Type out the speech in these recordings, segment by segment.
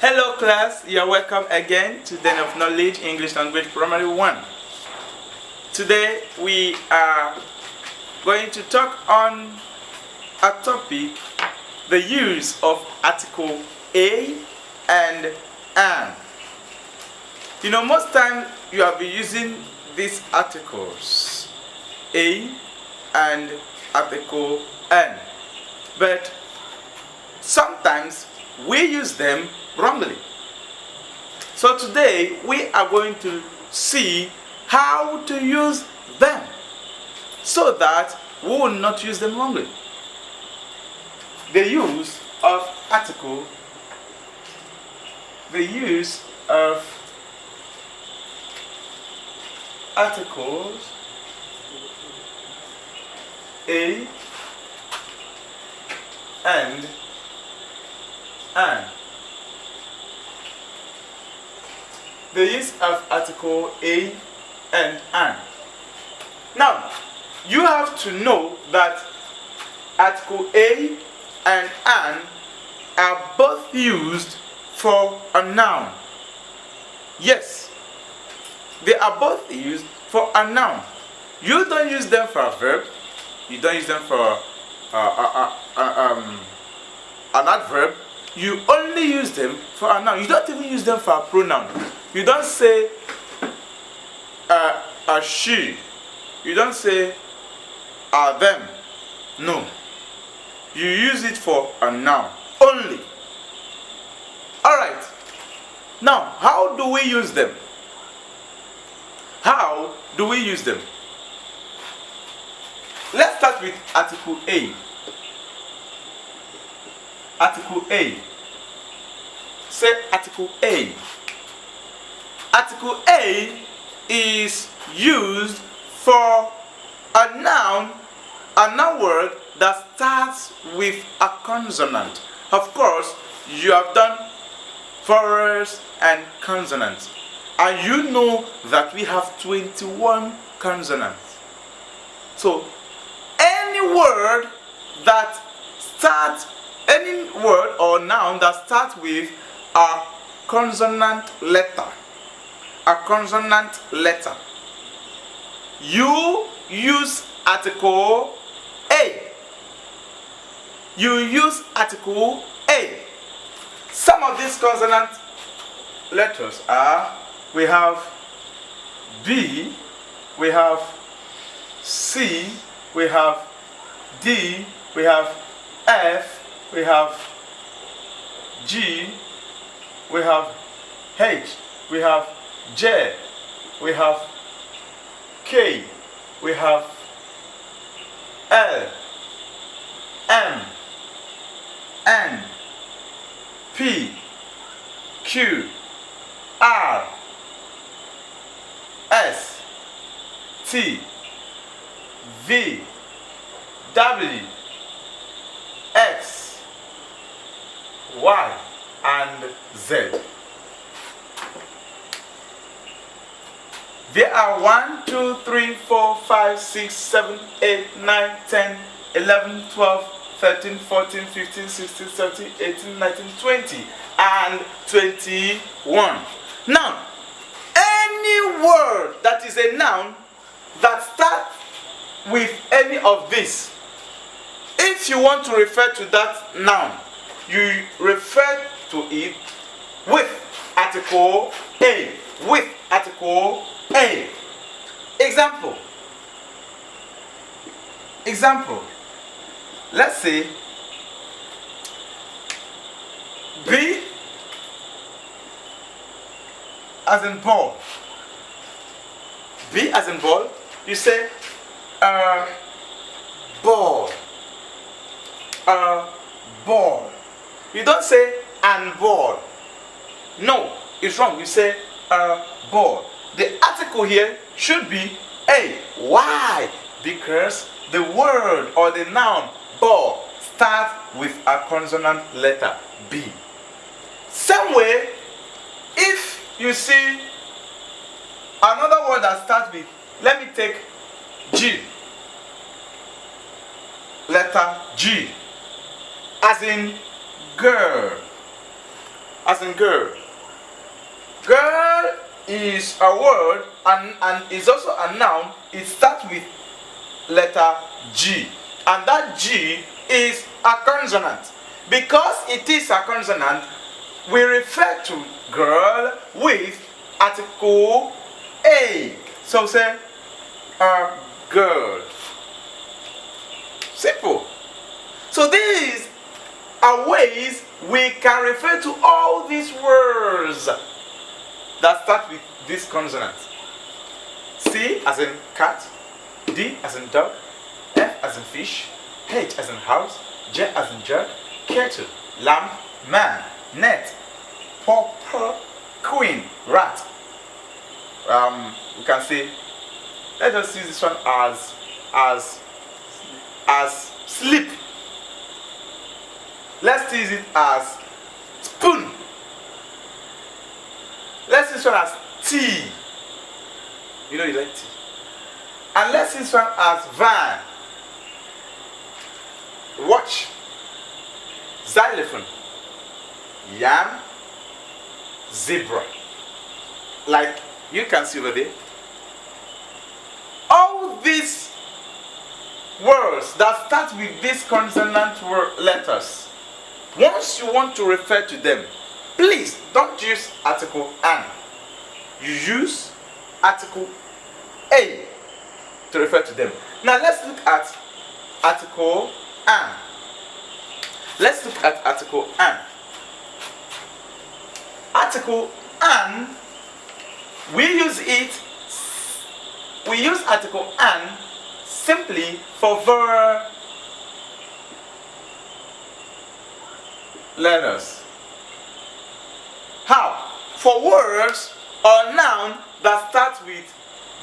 Hello class, you're welcome again to Den of Knowledge English Language Primary 1. Today we are going to talk on a topic, the use of article a and an. You know, most times you have been using these articles a and article an, but sometimes we use them wrongly. So today we are going to see how to use them so that we will not use them wrongly. The use of article, the use of articles a and an. The use of article a and an. Now, you have to know that article a and an are both used for a noun. Yes, they are both used for a noun. You don't use them for a verb. You don't use them for an adverb. You only use them for a noun. You don't even use them for a pronoun. You don't say a she. You don't say a them. No. You use it for a noun only. Alright. Now, how do we use them? How do we use them? Let's start with article A. Article A. Say article A. Article A is used for a noun word that starts with a consonant. Of course, you have done vowels and consonants. And you know that we have 21 consonants. So, any word or noun that starts with a consonant letter, you use article A. You use article A. Some of these consonant letters are, we have B, we have C, we have D, we have F, we have G, we have H, we have J, we have K, we have L, M, N, P, Q, R, S, T, V, W, X, Y, and Z. There are 1, 2, 3, 4, 5, 6, 7, 8, 9, 10, 11, 12, 13, 14, 15, 16, 17, 18, 19, 20, and 21. Now, any word that is a noun that starts with any of these, if you want to refer to that noun, you refer to it with article A. With article A. Example. Let's say B as in ball. B as in ball. You say ball. Ball. You don't say an ball. No, it's wrong. You say ball. The article here should be A. Why? Because the word or the noun ball starts with a consonant letter B. Same way, if you see another word that starts with, let me take G. Letter G. As in girl. as in girl. Girl is a word and is also a noun. It starts with letter G, and that G is a consonant. Because it is a consonant, we refer to girl with article A. So say a girl. Simple. So these are ways we can refer to all these words that start with this consonant. C as in cat, D as in dog, F as in fish, H as in house, J as in jug, kettle, lamp, man, net, pauper, queen, rat. We can say, let us use this one as sleep. Let's use it as spoon. Let's use this one as tea. You know you like tea. And let's use this one as van, watch, xylophone, yam, zebra. Like you can see over there. All these words that start with these consonant letters, once you want to refer to them, please don't use article an. You use article a to refer to them. Now let's look at article an. Let's look at article an. Article an, we use article an simply for vowel letters. How? For words or noun that start with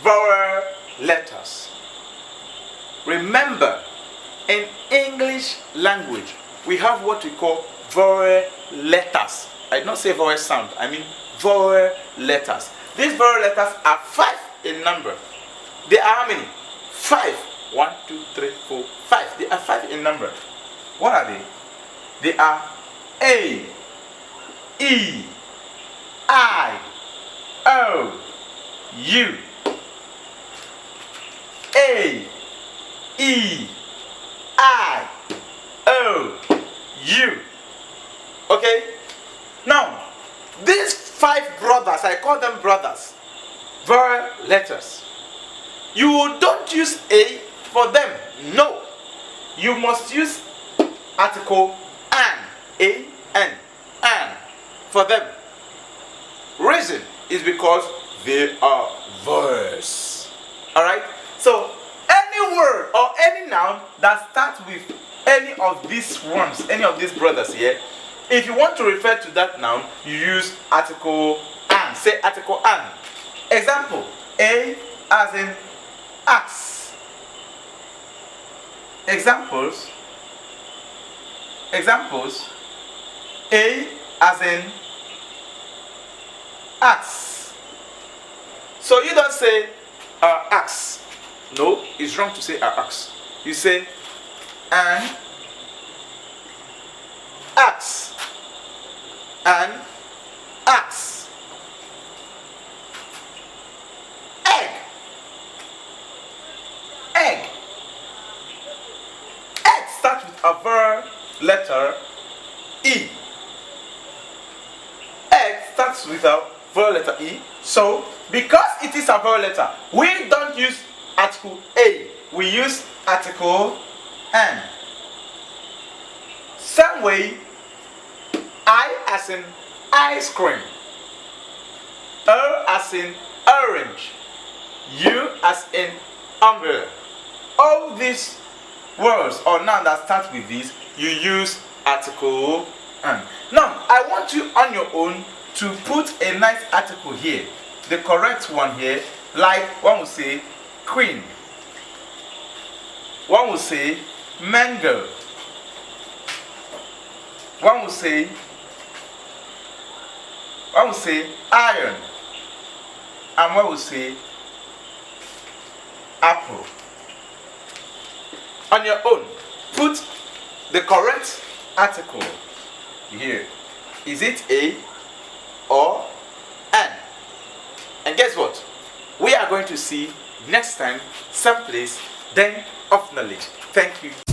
vowel letters. Remember, in English language, we have what we call vowel letters. I did not say vowel sound, I mean vowel letters. These vowel letters are 5 in number. They are how many? 5. 1, 2, 3, 4, 5. They are 5 in number. What are they? They are A, E, I, O, U. A, E, I, O, U. Okay? Now, these 5 brothers, I call them brothers, vowel letters. You don't use A for them. No. You must use article an, A-N, an, for them. Reason is because they are vowels. Alright? So, any word or any noun that starts with any of these ones, any of these brothers here, if you want to refer to that noun, you use article an. Say article an. Example, A as in axe. Examples, A as in axe. So you don't say axe. No, it's wrong to say axe. You say an axe. An axe. Egg. Egg. Egg starts with a vowel letter E. Egg starts with a vowel letter E. So, because it is a vowel letter, we don't use article A. We use article N. Same way, I as in ice cream, O as in orange, U as in umbrella. All these words or noun that start with this, you use article N. Now, I want you on your own to put a nice article here, the correct one here, like one will say queen, one will say mango, one will say iron, and one will say apple. On your own, put the correct article here. Is it A? guess what? We are going to see next time, same place, Den of Knowledge. Thank you.